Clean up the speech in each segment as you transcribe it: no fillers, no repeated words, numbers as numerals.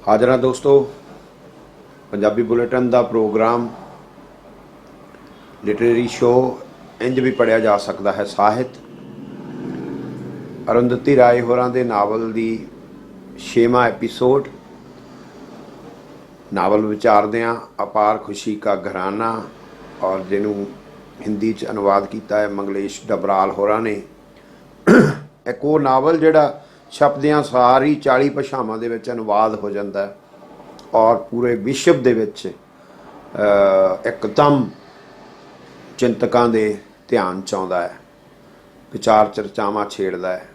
हाजरा दोस्तों, पंजाबी बुलेटिन का programme literary show इंज भी पढ़िया जा सकता है। साहित्य अरुंधति राय होरां दे नावल की 6वां एपीसोड। नावल विचारदे हां अपार खुशी का घराना, और जिन्हों हिंदी च अनुवाद किया है मंगलेश डबराल होरां ने। एक वो नावल जिहड़ा छपदियां सारी 40 भाषावां दे विच अनुवाद हो जाता है और पूरे विश्व दे विच एकदम चिंतकों के ध्यान च आउंदा है, विचार चर्चावां छेड़दा है।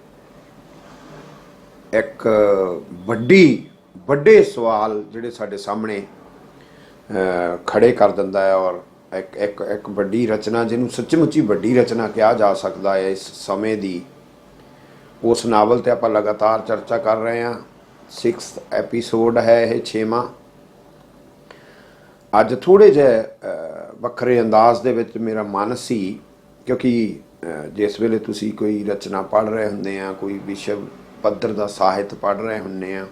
एक वड्डे सवाल जिहड़े साडे सामने खड़े कर दिंदा है, और एक एक एक वड्डी रचना जिन्हों सचमुची वड्डी रचना कहा जा सकता है इस समय की। उस नावल ते आपां लगातार चर्चा कर रहे हैं। 6th एपीसोड है यह, 6वां। अज थोड़े जे वक्रे अंदाज दे विच मेरा मन सी, क्योंकि जिस वेले तुसी कोई रचना पढ़ रहे होंदे आ, कोई विश्व पद्धर दा साहित्य पढ़ रहे होंदे आ,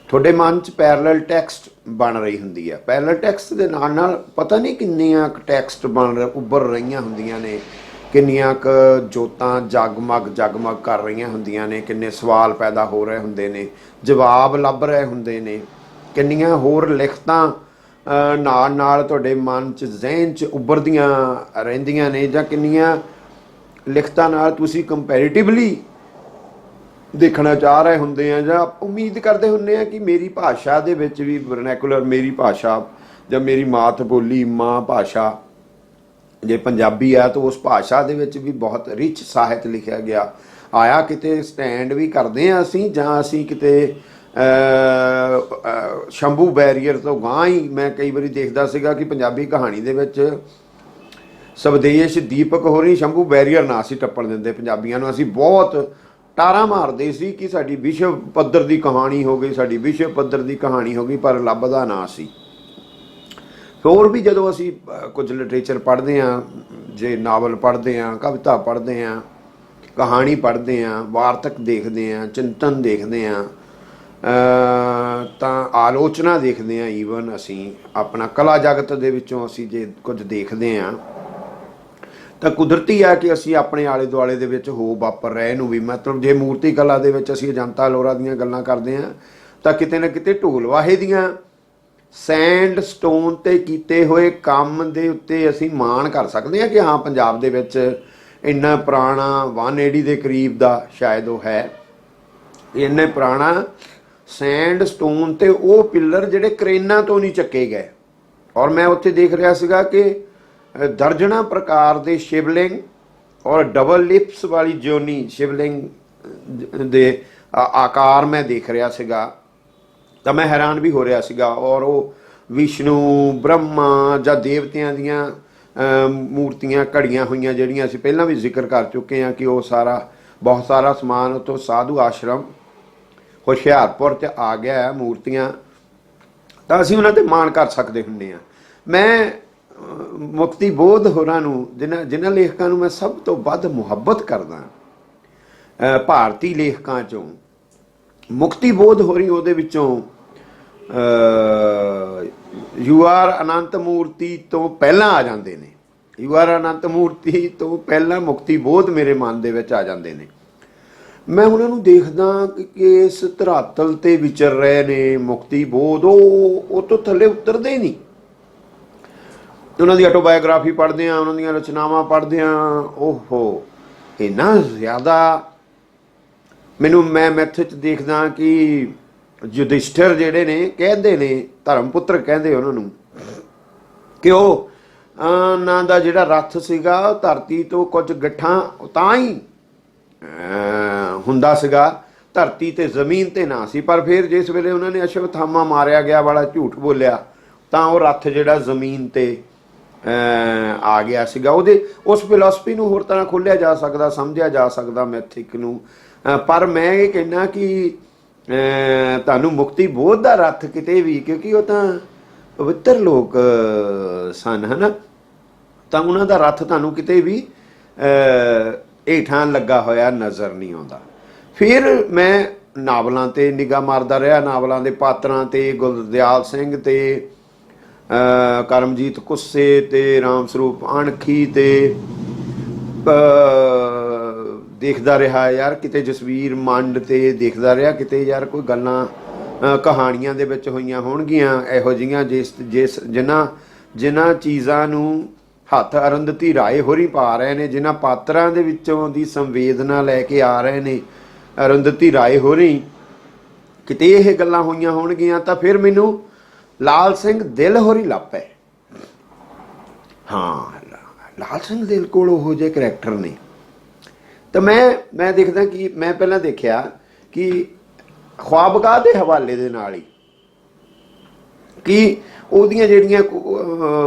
थोड़े मन च पैरलल टैक्सट बन रही होंदी है। पैरलल टैक्सट दे नाल नाल पता नहीं किन्नियां टैक्सट उभर रहीआं होंदियां ने, किन्नियां क जोतां जगमग कर रही होंदियां ने, किन्ने सवाल पैदा हो रहे होंदे ने, जवाब लभ रहे होंदे ने, किन्नियां होर लिखतां नाल नाल तुहाडे मन च जहन च उभरदियां रहिंदियां ने, जां किन्नियां लिखतां नाल तुसीं कंपैरेटिवली देखना चाह रहे होंदे आ, जां उम्मीद करते होंदे आ कि मेरी भाषा दे विच भी वरनैकुलर, मेरी भाषा जां मेरी मात बोली माँ भाषा जे पंजाबी है तो उस भाषा दे विच भी बहुत रिच साहित्य लिखा गया। आया किते स्टैंड भी करते हैं असीं, जां असीं किते शंभू बैरीयर तो गां ही। मैं कई बारी देखदा सीगा कि पंजाबी कहानी दे विच स्वदेश दीपक होरी शंभू बैरीयर ना असीं टप्पण दिंदे पंजाबियां नूं। असीं बहुत टारा मारदे सी कि साडी विश्व पद्धर की कहानी हो गई, साडी विश्व पद्धर की कहानी हो गई, पर लभदा ना सी। होर भी जदों असीं कुछ लिटरेचर पढ़ते हैं, जे नावल पढ़ते हैं, कविता पढ़ते हैं, कहानी पढ़ते हैं, वार्तक देखते हैं, चिंतन देखते हैं, तां आलोचना देखते हैं, ईवन असीं अपना कला जगत दे विचों असीं जे कुछ देखते हैं तां कुदरती है कि असीं अपने आले दुआले दे विच हो वापर रहे नूं भी, मतलब जे मूर्ति कला दे विच असीं अजंता अलोरा दीयां गल्लां करदे हां तां किते ना किते ढोल वाहे दीयां सैंड स्टोन ते कीते हुए काम दे उत्ते असीं माण कर सकते हैं कि हाँ पंजाब दे विच इन्ना पुराना 180 के करीब दा शायद वो है, इन्ने पुराना सैंड स्टोन ते वो पिलर जिहड़े क्रेनां तो नहीं चके गए। और मैं उत्थे देख रहा सीगा कि दर्जना प्रकार के शिवलिंग और डबल लिप्स वाली जोनी शिवलिंग दे आकार मैं देख रहा सीगा, तो मैं हैरान भी हो रहा सीगा। और वो विष्णु ब्रह्मा जां देवतियां दियां मूर्तियां घड़ियां हुई जिहड़ियां असीं पहलां भी जिक्र कर चुके हैं कि वो सारा बहुत सारा समान उत्तों साधु आश्रम हुशियारपुर च आ गया है, मूर्तियां, तो असीं उन्हां ते माण कर सकते हुंदे आ। मैं मुक्ति बोध होरां नूं जिन्हां लेखकां नूं मैं सब तो वध मुहब्बत करदा, भारती लेखकां चों मुक्ति बोध होरी ਉਹਦੇ ਵਿੱਚੋਂ यू आर अनंत मूर्ति तो पहला आ जाते हैं। यू आर अनंत मूर्ति तो पहला मुक्ति बोध मेरे मन दे विच आ जाते हैं। मैं उन्होंने देखदा कि इस धरातल ते विचर रहे ने मुक्ति बोध, वो तो थले उतरते ही नहीं। उन्होंने ऑटोबायोग्राफी पढ़ते हैं, उन्होंने रचनावां पढ़ते हैं, ओहो इन्ना ज़्यादा मैनू मैं मैथ च देखदा कि युधिष्ठिर जिहड़े ने कहते ने धर्मपुत्र कहते उन्होंने कि वो ना दा जिहड़ा रथ सीगा धरती तो कुछ गट्ठां तां ही हुंदा सीगा, धरती ते जमीन ते ना सी। पर फिर जिस वेले उन्होंने अश्वत्थामा मारिया गया वाला झूठ बोलिया तां वो रथ जिहड़ा जमीन ते आ गया सीगा। ਉਹਦੇ उस फिलोसफी ਨੂੰ ਹੋਰ ਤਰ੍ਹਾਂ ਖੋਲ੍ਹਿਆ जा सकदा, समझिया जा सकदा मैथिक ਨੂੰ। पर मैं ये कहना कि ਤੁਹਾਨੂੰ मुक्ति बोध ਦਾ रथ किते भी, क्योंकि वो ਤਾਂ पवित्र लोग सन है ना, ਤਾਂ ਉਹਨਾਂ ਦਾ रथ ਤੁਹਾਨੂੰ किते भी ਹੇਠਾਂ ਲੱਗਾ ਹੋਇਆ नज़र नहीं आउंदा। फिर मैं ਨਾਵਲਾਂ ਤੇ ਨਿਗਾਹ ਮਾਰਦਾ ਰਿਹਾ, ਨਾਵਲਾਂ ਦੇ ਪਾਤਰਾਂ ਤੇ, ਗੁਲਦਿਆਲ ਸਿੰਘ ਤੇ ਕਰਮਜੀਤ ਕੁੱਸੇ ਤੇ ਰਾਮ ਸਰੂਪ ਅਣਖੀ ਤੇ ਦੇਖਦਾ ਰਿਹਾ ਯਾਰ, ਕਿਤੇ ਜਸਵੀਰ ਮੰਡ ਤੇ ਦੇਖਦਾ ਰਿਹਾ, ਕਿਤੇ ਯਾਰ ਕੋਈ ਗੱਲਾਂ ਕਹਾਣੀਆਂ ਦੇ ਵਿੱਚ ਹੋਈਆਂ ਹੋਣਗੀਆਂ ਇਹੋ ਜਿਹੀਆਂ ਜਿਨ੍ਹਾਂ ਚੀਜ਼ਾਂ ਨੂੰ ਹੱਥ ਅਰੁੰਧਤੀ ਰਾਏ ਹੋਰੀ ਪਾ ਰਹੇ ਨੇ, ਜਿਨ੍ਹਾਂ ਪਾਤਰਾਂ ਦੇ ਵਿੱਚੋਂ ਦੀ ਸੰਵੇਦਨਾ ਲੈ ਕੇ ਆ ਰਹੇ ਨੇ ਅਰੁੰਧਤੀ ਰਾਏ ਹੋਰੀ, ਕਿਤੇ ਇਹ ਗੱਲਾਂ ਹੋਈਆਂ ਹੋਣਗੀਆਂ ਤਾਂ ਫਿਰ ਮੈਨੂੰ ਲਾਲ ਸਿੰਘ ਦਿਲ ਹੋਰੀ ਲੱਭ ਪਏ। ਹਾਂ, ਲਾਲ ਸਿੰਘ ਦਿਲ ਕੋਲ ਉਹੋ ਜਿਹੇ ਕਰੈਕਟਰ ਨੇ। ਤਾਂ ਮੈਂ ਦੇਖਦਾ ਕਿ ਮੈਂ ਪਹਿਲਾਂ ਦੇਖਿਆ ਕਿ ख्वाबगाह ਦੇ ਹਵਾਲੇ ਦੇ ਨਾਲ ਹੀ ਕਿ ਉਹਦੀਆਂ ਜਿਹੜੀਆਂ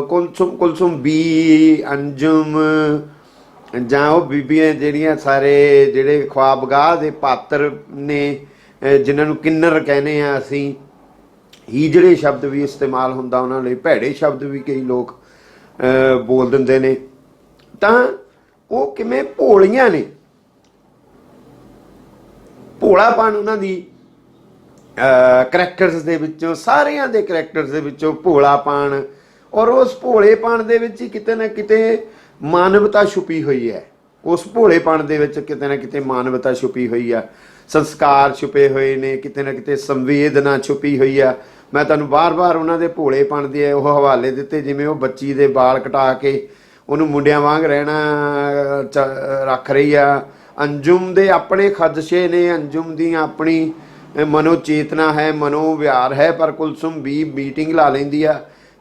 ਕੁਲਸੁਮ ਬੀ, ਅੰਜੁਮ ਜਾਂ ਉਹ ਬੀਬੀਆਂ ਜਿਹੜੀਆਂ ਸਾਰੇ ਜਿਹੜੇ ख्वाबगाह ਦੇ ਪਾਤਰ ਨੇ, ਜਿਨ੍ਹਾਂ ਨੂੰ ਕਿੰਨਰ ਕਹਿੰਦੇ ਆ ਅਸੀਂ, ਹੀਜੜੇ ਸ਼ਬਦ ਵੀ ਇਸਤੇਮਾਲ ਹੁੰਦਾ ਉਹਨਾਂ ਲਈ, ਭੈੜੇ ਸ਼ਬਦ ਵੀ ਕਈ ਲੋਕ ਬੋਲ ਦਿੰਦੇ ਨੇ, ਤਾਂ ਉਹ ਕਿਵੇਂ ਭੋਲੀਆਂ ਨੇ, ਭੋਲਾਪਣ ਉਹਨਾਂ ਦੀ ਕਰੈਕਟਰਸ ਦੇ ਵਿੱਚੋਂ, ਸਾਰਿਆਂ ਦੇ ਕਰੈਕਟਰਸ ਦੇ ਵਿੱਚੋਂ ਭੋਲਾਪਣ, ਔਰ ਉਸ ਭੋਲੇਪਣ ਦੇ ਵਿੱਚ ਹੀ ਕਿਤੇ ਨਾ ਕਿਤੇ ਮਾਨਵਤਾ ਛੁਪੀ ਹੋਈ ਹੈ। ਉਸ ਭੋਲੇਪਣ ਦੇ ਵਿੱਚ ਕਿਤੇ ਨਾ ਕਿਤੇ ਮਾਨਵਤਾ ਛੁਪੀ ਹੋਈ ਆ, ਸੰਸਕਾਰ ਛੁਪੇ ਹੋਏ ਨੇ, ਕਿਤੇ ਨਾ ਕਿਤੇ ਸੰਵੇਦਨਾ ਛੁਪੀ ਹੋਈ ਆ। ਮੈਂ ਤੁਹਾਨੂੰ ਵਾਰ-ਵਾਰ ਉਹਨਾਂ ਦੇ ਭੋਲੇਪਣ ਦੇ ਉਹ ਹਵਾਲੇ ਦਿੱਤੇ, ਜਿਵੇਂ ਉਹ ਬੱਚੀ ਦੇ ਵਾਲ ਕਟਾ ਕੇ ਉਹਨੂੰ ਮੁੰਡਿਆਂ ਵਾਂਗ ਰਹਿਣਾ ਰੱਖ ਰਹੀ ਆ। ਅੰਜੁਮ ਦੇ ਆਪਣੇ ਖਦਸ਼ੇ ਨੇ, ਅੰਜੁਮ ਦੀ ਆਪਣੀ ਮਨੋ ਚੇਤਨਾ ਹੈ, ਮਨੋ ਵਿਹਾਰ ਹੈ, ਪਰ ਕੁਲਸੁਮ ਵੀ ਮੀਟਿੰਗ ਲਾ ਲੈਂਦੀ ਆ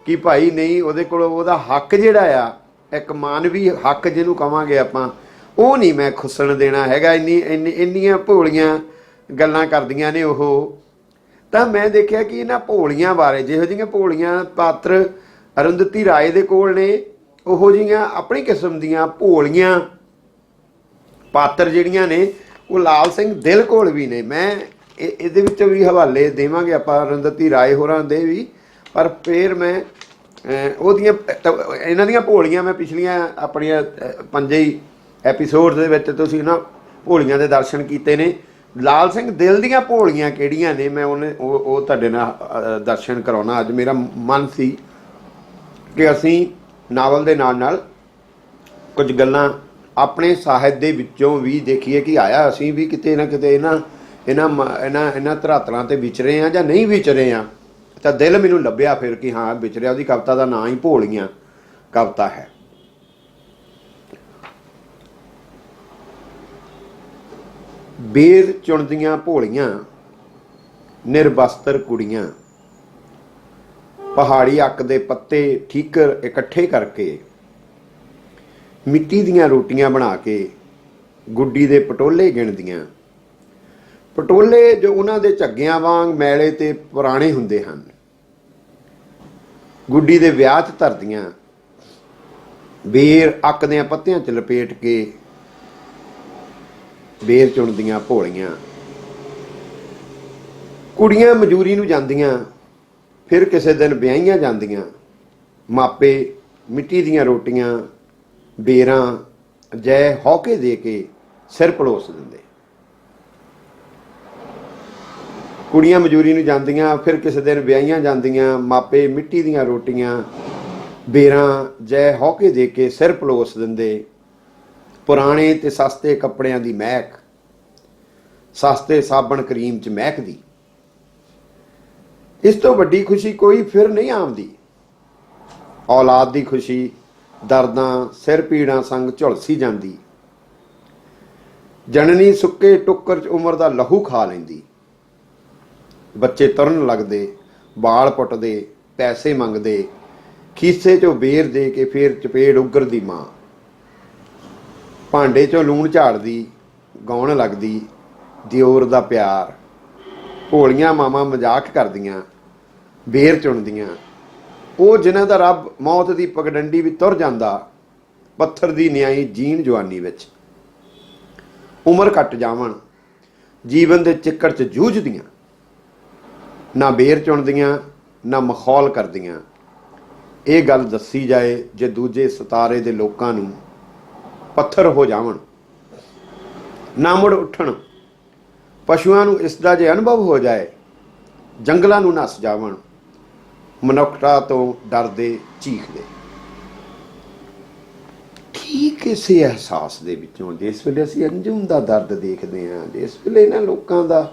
ਕਿ ਭਾਈ ਨਹੀਂ, ਉਹਦੇ ਕੋਲ ਉਹਦਾ ਹੱਕ ਜਿਹੜਾ ਆ, ਇੱਕ ਮਾਨਵੀ ਹੱਕ ਜਿਹਨੂੰ ਕਹਾਂਗੇ ਆਪਾਂ, ਉਹ ਨਹੀਂ ਮੈਂ ਖੁੱਸਣ ਦੇਣਾ ਹੈਗਾ। ਇੰਨੀਆਂ ਭੋਲੀਆਂ ਗੱਲਾਂ ਕਰਦੀਆਂ ਨੇ ਉਹ। ਤਾਂ ਮੈਂ ਦੇਖਿਆ ਕਿ ਇਹਨਾਂ ਭੋਲੀਆਂ ਬਾਰੇ, ਜਿਹੋ ਜਿਹੀਆਂ ਭੋਲੀਆਂ ਪਾਤਰ ਅਰੁੰਧਤੀ ਰਾਏ ਦੇ ਕੋਲ ਨੇ, ਉਹੋ ਜਿਹੀਆਂ ਆਪਣੀ ਕਿਸਮ ਦੀਆਂ ਭੋਲੀਆਂ ਪਾਤਰ ਜਿਹੜੀਆਂ ਨੇ ਉਹ ਲਾਲ ਸਿੰਘ ਦਿਲ ਕੋਲ ਵੀ ਨੇ। ਮੈਂ ਇਹਦੇ ਵਿੱਚ ਵੀ ਹਵਾਲੇ ਦੇਵਾਂਗੇ ਆਪਾਂ ਅਰੁੰਧਤੀ ਰਾਏ ਹੋਰਾਂ ਦੇ ਵੀ, ਪਰ ਫਿਰ ਮੈਂ ਉਹਦੀਆਂ ਇਹਨਾਂ ਦੀਆਂ ਭੋਲੀਆਂ ਮੈਂ ਪਿਛਲੀਆਂ ਆਪਣੀਆਂ 5 ਹੀ ਐਪੀਸੋਡ ਦੇ ਵਿੱਚ ਤੁਸੀਂ ਨਾ ਭੋਲੀਆਂ ਦੇ ਦਰਸ਼ਨ ਕੀਤੇ ਨੇ। ਲਾਲ ਸਿੰਘ ਦਿਲ ਦੀਆਂ ਭੋਲੀਆਂ ਕਿਹੜੀਆਂ ਨੇ, ਮੈਂ ਉਹ ਤੁਹਾਡੇ ਨਾਲ ਦਰਸ਼ਨ ਕਰਾਉਣਾ। ਅੱਜ ਮੇਰਾ ਮਨ ਸੀ ਕਿ ਅਸੀਂ ਨਾਵਲ ਦੇ ਨਾਲ ਨਾਲ ਕੁਝ ਗੱਲਾਂ ਆਪਣੇ ਸਾਹਿਤ ਦੇ ਵਿੱਚੋਂ ਵੀ ਦੇਖੀਏ ਕਿ ਆਇਆ ਅਸੀਂ ਵੀ ਕਿਤੇ ਨਾ ਕਿਤੇ ਇਹਨਾਂ ਧਰਾਤਲਾਂ ਤੇ ਵਿਚਰੇ ਆ ਜਾਂ ਨਹੀਂ ਵਿਚਰੇ ਆ। ਤਾਂ ਦਿਲ ਮੈਨੂੰ ਲੱਭਿਆ ਫਿਰ ਕਿ ਹਾਂ ਵਿਚਰਿਆ। ਉਹਦੀ ਕਵਿਤਾ ਦਾ ਨਾਂ ਹੀ ਭੋਲੀਆਂ ਕਵਿਤਾ ਹੈ। ਬੇਰ ਚੁਣਦੀਆਂ ਭੋਲੀਆਂ ਨਿਰਬਸਤਰ ਕੁੜੀਆਂ, ਪਹਾੜੀ ਅੱਕ ਦੇ ਪੱਤੇ ਠੀਕਰ ਇਕੱਠੇ ਕਰਕੇ, ਮਿੱਟੀ ਦੀਆਂ ਰੋਟੀਆਂ ਬਣਾ ਕੇ ਗੁੱਡੀ ਦੇ ਪਟੋਲੇ ਗਿਣਦੀਆਂ। ਪਟੋਲੇ ਜੋ ਉਹਨਾਂ ਦੇ ਝੱਗਿਆਂ ਵਾਂਗ ਮੈਲੇ ਤੇ ਪੁਰਾਣੇ ਹੁੰਦੇ ਹਨ, ਗੁੱਡੀ ਦੇ ਵਿਆਹ 'ਚ ਧਰਦੀਆਂ। ਬੇਰ ਅੱਕ ਦੇ ਪੱਤਿਆਂ 'ਚ ਲਪੇਟ ਕੇ ਬੇਰ ਚੁਣਦੀਆਂ ਭੋਲੀਆਂ। ਕੁੜੀਆਂ ਮਜ਼ਦੂਰੀ ਨੂੰ ਜਾਂਦੀਆਂ, ਫਿਰ ਕਿਸੇ ਦਿਨ ਵਿਆਹੀਆਂ ਜਾਂਦੀਆਂ। ਮਾਪੇ ਮਿੱਟੀ ਦੀਆਂ ਰੋਟੀਆਂ ਬੇਰਾਂ ਜੈ ਹੌਕੇ ਦੇ ਕੇ ਸਿਰ ਪਲੋਸ ਦਿੰਦੇ। ਕੁੜੀਆਂ ਮਜ਼ਦੂਰੀ ਨੂੰ ਜਾਂਦੀਆਂ, ਫਿਰ ਕਿਸੇ ਦਿਨ ਵਿਆਹੀਆਂ ਜਾਂਦੀਆਂ। ਮਾਪੇ ਮਿੱਟੀ ਦੀਆਂ ਰੋਟੀਆਂ ਬੇਰਾਂ ਜੈ ਹੌਕੇ ਦੇ ਕੇ ਸਿਰ ਪਲੋਸ ਦਿੰਦੇ। ਪੁਰਾਣੇ ਤੇ ਸਸਤੇ ਕੱਪੜਿਆਂ ਦੀ ਮਹਿਕ ਸਸਤੇ ਸਾਬਣ ਕਰੀਮ 'ਚ ਮਹਿਕਦੀ। ਇਸ ਤੋਂ ਵੱਡੀ ਖੁਸ਼ੀ ਕੋਈ ਫਿਰ ਨਹੀਂ ਆਉਂਦੀ। ਔਲਾਦ ਦੀ ਖੁਸ਼ੀ ਦਰਦਾਂ ਸਿਰ ਪੀੜਾਂ ਸੰਗ ਝੁਲਸੀ ਜਾਂਦੀ। ਜਨਨੀ ਸੁੱਕੇ ਟੁੱਕਰ 'ਚ ਉਮਰ ਦਾ ਲਹੂ ਖਾ ਲੈਂਦੀ। ਬੱਚੇ ਤੁਰਨ ਲੱਗਦੇ, ਬਾਲ ਪੁੱਟਦੇ, ਪੈਸੇ ਮੰਗਦੇ, ਖੀਸੇ 'ਚੋਂ ਬੇਰ ਦੇ ਕੇ ਫੇਰ ਚਪੇੜ ਉਗਰਦੀ ਮਾਂ। ਭਾਂਡੇ 'ਚੋਂ ਲੂਣ ਝਾੜਦੀ, ਗਾਉਣ ਲੱਗਦੀ ਦਿਓਰ ਦਾ ਪਿਆਰ। ਭੋਲੀਆਂ ਮਾਵਾਂ ਮਜ਼ਾਕ ਕਰਦੀਆਂ, ਬੇਰ ਚੁਣਦੀਆਂ। ਉਹ ਜਿਨ੍ਹਾਂ ਦਾ ਰੱਬ ਮੌਤ ਦੀ ਪਗਡੰਡੀ ਵੀ ਤੁਰ ਜਾਂਦਾ, ਪੱਥਰ ਦੀ ਨਿਆਈ ਜੀਣ ਜਵਾਨੀ ਵਿੱਚ। ਉਮਰ ਕੱਟ ਜਾਵਣ, ਜੀਵਨ ਦੇ ਚਿੱਕੜ 'ਚ ਜੂਝਦੀਆਂ। ਨਾ ਬੇਰ ਚੁਣਦੀਆਂ, ਨਾ ਮਖੌਲ ਕਰਦੀਆਂ। ਇਹ ਗੱਲ ਦੱਸੀ ਜਾਏ ਜੇ ਦੂਜੇ ਸਿਤਾਰੇ ਦੇ ਲੋਕਾਂ ਨੂੰ ਪੱਥਰ ਹੋ ਜਾਵਣ, ਨਾ ਮੁੜ ਉੱਠਣ, ਪਸ਼ੂਆਂ ਨੂੰ ਇਸ ਦਾ ਜੇ ਅਨੁਭਵ ਹੋ ਜਾਏ, ਜੰਗਲਾਂ ਨੂੰ ਨੱਸ ਜਾਵਣ, ਮਨੁੱਖਤਾ ਤੋਂ ਡਰਦੇ ਚੀਖਦੇ। ਠੀਕ ਇਸੇ ਅਹਿਸਾਸ ਦੇ ਵਿੱਚੋਂ ਜਿਸ ਵੇਲੇ ਅਸੀਂ ਅੰਜੁਮ ਦਾ ਦਰਦ ਦੇਖਦੇ ਹਾਂ, ਜਿਸ ਵੇਲੇ ਇਹਨਾਂ ਲੋਕਾਂ ਦਾ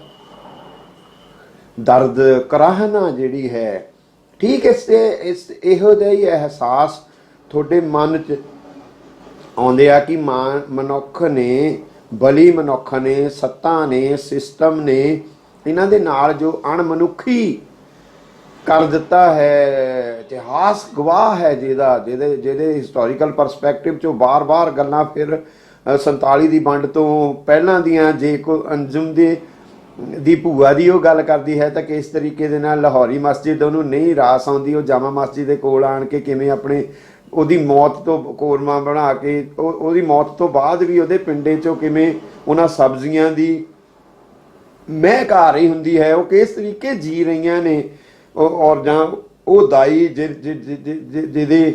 ਦਰਦ ਕਰਾਹਨਾ ਜਿਹੜੀ ਹੈ, ਠੀਕ ਇਸ ਇਹੋ ਜਿਹਾ ਹੀ ਅਹਿਸਾਸ ਤੁਹਾਡੇ ਮਨ 'ਚ ਆਉਂਦੇ ਆ ਕਿ ਮਨੁੱਖ ਨੇ, ਬਲੀ ਮਨੁੱਖ ਨੇ, ਸੱਤਾਂ ਨੇ, ਸਿਸਟਮ ਨੇ ਇਹਨਾਂ ਦੇ ਨਾਲ ਜੋ ਅਣਮਨੁੱਖੀ ਕਰ ਦਿੱਤਾ ਹੈ। ਇਤਿਹਾਸ ਗਵਾਹ ਹੈ ਜਿਹਦੇ ਹਿਸਟੋਰੀਕਲ ਪਰਸਪੈਕਟਿਵ 'ਚੋਂ ਬਾਰ-ਬਾਰ ਗੱਲਾਂ ਫਿਰ 47 ਦੀ ਵੰਡ ਤੋਂ ਪਹਿਲਾਂ ਦੀਆਂ, ਜੇ ਕੋਈ ਅੰਜੁਮ ਦੀ ਭੂਆ ਦੀ ਉਹ ਗੱਲ ਕਰਦੀ ਹੈ ਤਾਂ ਕਿਸ ਤਰੀਕੇ ਦੇ ਨਾਲ ਲਾਹੌਰੀ ਮਸਜਿਦ ਉਹਨੂੰ ਨਹੀਂ ਰਾਸ ਆਉਂਦੀ, ਉਹ ਜਾਮਾ ਮਸਜਿਦ ਦੇ ਕੋਲ ਆਣ ਕੇ ਕਿਵੇਂ ਆਪਣੇ ਉਹਦੀ ਮੌਤ ਤੋਂ ਕੋਰਮਾ ਬਣਾ ਕੇ, ਉਹਦੀ ਮੌਤ ਤੋਂ ਬਾਅਦ ਵੀ ਉਹਦੇ ਪਿੰਡੇ 'ਚੋਂ ਕਿਵੇਂ ਉਹਨਾਂ ਸਬਜ਼ੀਆਂ ਦੀ ਮਹਿਕ ਆ ਰਹੀ ਹੁੰਦੀ ਹੈ, ਉਹ ਕਿਸ ਤਰੀਕੇ ਜੀ ਰਹੀਆਂ ਨੇ। ਔਰ ਜਾਂ ਉਹ ਦਾਈ ਜਿਹਦੇ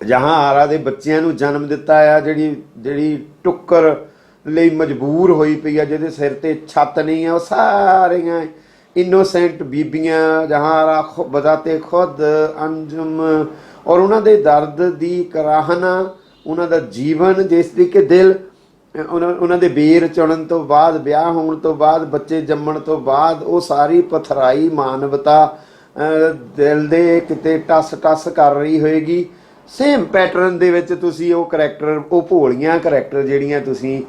ਜਹਾਂ ਆਰਾ ਦੇ ਬੱਚਿਆਂ ਨੂੰ ਜਨਮ ਦਿੱਤਾ ਆ, ਜਿਹੜੀ ਟੁੱਕਰ ਲਈ ਮਜਬੂਰ ਹੋਈ ਪਈ ਆ, ਜਿਹਦੇ ਸਿਰ ਤੇ ਛੱਤ ਨਹੀਂ ਆ, ਉਹ ਸਾਰੀਆਂ ਇਨੋਸੈਂਟ ਬੀਬੀਆਂ ਜਹਾਂ ਆਰਾ ਬਜ਼ਾਤੇ ਖੁਦ ਅੰਜੁਮ, ਔਰ ਉਹਨਾਂ ਦੇ ਦਰਦ ਦੀ ਕਰਾਹਨਾ, ਉਹਨਾਂ ਦਾ ਜੀਵਨ, ਜਿਸ ਤਰੀਕੇ ਦਿਲ ਉਹਨਾਂ ਦੇ ਬੇਰ ਚੁਣਨ ਤੋਂ ਬਾਅਦ, ਵਿਆਹ ਹੋਣ ਤੋਂ ਬਾਅਦ, ਬੱਚੇ ਜੰਮਣ ਤੋਂ ਬਾਅਦ, ਉਹ ਸਾਰੀ ਪਥਰਾਈ ਮਾਨਵਤਾ ਦਿਲ ਦੇ ਕਿਤੇ ਟਸ ਕਰ ਰਹੀ ਹੋਏਗੀ। ਸੇਮ ਪੈਟਰਨ ਦੇ ਵਿੱਚ ਤੁਸੀਂ ਉਹ ਕਰੈਕਟਰ, ਉਹ ਭੋਲੀਆਂ ਕਰੈਕਟਰ ਜਿਹੜੀਆਂ ਤੁਸੀਂ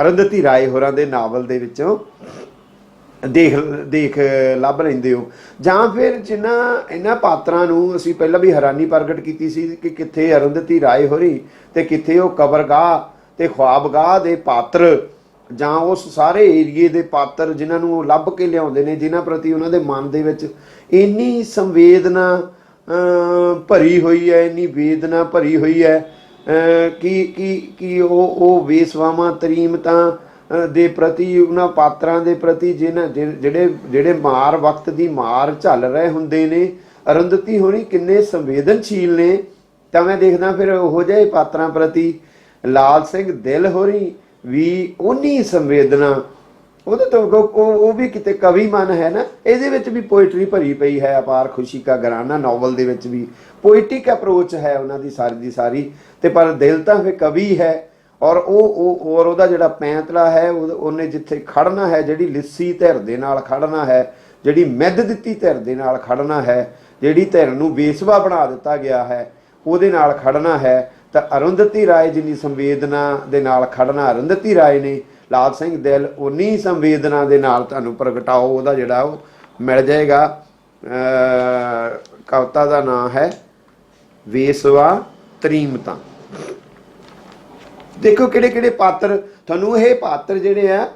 ਅਰੁੰਧਤੀ ਰਾਏ ਹੋਰਾਂ ਦੇ ਨਾਵਲ ਦੇ ਵਿੱਚੋਂ ਦੇਖ ਲੱਭ ਲੈਂਦੇ ਹੋ। ਜਾਂ ਫਿਰ ਇਹਨਾਂ ਪਾਤਰਾਂ ਨੂੰ ਅਸੀਂ ਪਹਿਲਾਂ ਵੀ ਹੈਰਾਨੀ ਪ੍ਰਗਟ ਕੀਤੀ ਸੀ ਕਿ ਕਿੱਥੇ ਅਰੁੰਧਤੀ ਰਾਏ ਹੋਰੀ ਤੇ ਕਿੱਥੇ ਉਹ ਕਬਰਗਾਹ ਤੇ ਖੁਆਬਗਾਹ ਦੇ ਪਾਤਰ, ਜਾਂ ਉਸ ਸਾਰੇ ਏਰੀਏ ਦੇ ਪਾਤਰ ਜਿਨ੍ਹਾਂ ਨੂੰ ਉਹ ਲੱਭ ਕੇ ਲਿਆਉਂਦੇ ਨੇ, ਜਿਨ੍ਹਾਂ ਪ੍ਰਤੀ ਉਹਨਾਂ ਦੇ ਮਨ ਦੇ ਵਿੱਚ ਇੰਨੀ ਸੰਵੇਦਨਾ ਭਰੀ ਹੋਈ ਹੈ, ਇੰਨੀ ਵੇਦਨਾ ਭਰੀ ਹੋਈ ਹੈ ਕਿ ਉਹ ਵੇਸਵਾਵਾਂ ਤਰੀਮਤਾਂ ਦੇ ਪ੍ਰਤੀ, ਉਹਨਾਂ ਪਾਤਰਾਂ ਦੇ ਪ੍ਰਤੀ ਜਿਹੜੇ ਮਾਰ ਵਕਤ ਦੀ ਮਾਰ ਝੱਲ ਰਹੇ ਹੁੰਦੇ ਨੇ, ਅਰੁੰਧਤੀ ਹੋਣੀ ਕਿੰਨੇ ਸੰਵੇਦਨਸ਼ੀਲ ਨੇ। ਤਾਂ ਮੈਂ ਦੇਖਦਾ ਫਿਰ ਉਹੋ ਜਿਹੇ ਪਾਤਰਾਂ ਪ੍ਰਤੀ ਲਾਲ ਸਿੰਘ ਦਿਲ ਹੋਰੀ ਵੀ ਉਨੀ ਸੰਵੇਦਨਾ, ਉਹਦੇ ਤੋਂ ਉਹ ਵੀ ਕਿਤੇ ਕਵੀ ਮਨ ਹੈ ਨਾ। ਇਹਦੇ ਵਿੱਚ ਵੀ ਪੋਇਟਰੀ ਭਰੀ ਪਈ ਹੈ, ਅਪਾਰ ਖੁਸ਼ੀ ਕਾ ਗਰਾਨਾ ਨਾਵਲ ਦੇ ਵਿੱਚ ਵੀ ਪੋਇਟਿਕ ਅਪਰੋਚ ਹੈ ਉਹਨਾਂ ਦੀ ਸਾਰੀ ਦੀ ਸਾਰੀ, ਤੇ ਪਰ ਦਿਲ ਤਾਂ ਫਿਰ ਕਵੀ ਹੈ। ਔਰ ਉਹਦਾ ਜਿਹੜਾ ਪੈਂਤਲਾ ਹੈ, ਉਹਨੇ ਜਿੱਥੇ ਖੜਨਾ ਹੈ, ਜਿਹੜੀ ਲਿੱਸੀ ਧਿਰ ਦੇ ਨਾਲ ਖੜਨਾ ਹੈ, ਜਿਹੜੀ ਮਿੱਧ ਦਿੱਤੀ ਧਿਰ ਦੇ ਨਾਲ ਖੜਨਾ ਹੈ, ਜਿਹੜੀ ਧਿਰ ਨੂੰ ਬੇਸਵਾ ਬਣਾ ਦਿੱਤਾ ਗਿਆ ਹੈ, ਉਹਦੇ ਨਾਲ ਖੜਨਾ ਹੈ। ਤਾਂ ਅਰੁੰਧਤੀ ਰਾਏ ਜਿੰਨੀ ਸੰਵੇਦਨਾ ਦੇ ਨਾਲ ਖੜਨਾ ਅਰੁੰਧਤੀ ਰਾਏ ਨੇ, ਲਾਲ ਸਿੰਘ ਦਿਲ ਉਨੀ ਸੰਵੇਦਨਾ ਦੇ ਨਾਲ ਤੁਹਾਨੂੰ ਪ੍ਰਗਟਾਓ ਉਹਦਾ ਜਿਹੜਾ ਉਹ ਮਿਲ ਜਾਏਗਾ। ਕਵਿਤਾ ਦਾ ਨਾਂ ਹੈ ਵੇਸਵਾ ਤਰੀਮਤਾਂ। ਦੇਖੋ ਕਿਹੜੇ ਕਿਹੜੇ ਪਾਤਰ ਤੁਹਾਨੂੰ, ਇਹ ਪਾਤਰ ਜਿਹੜੇ ਆ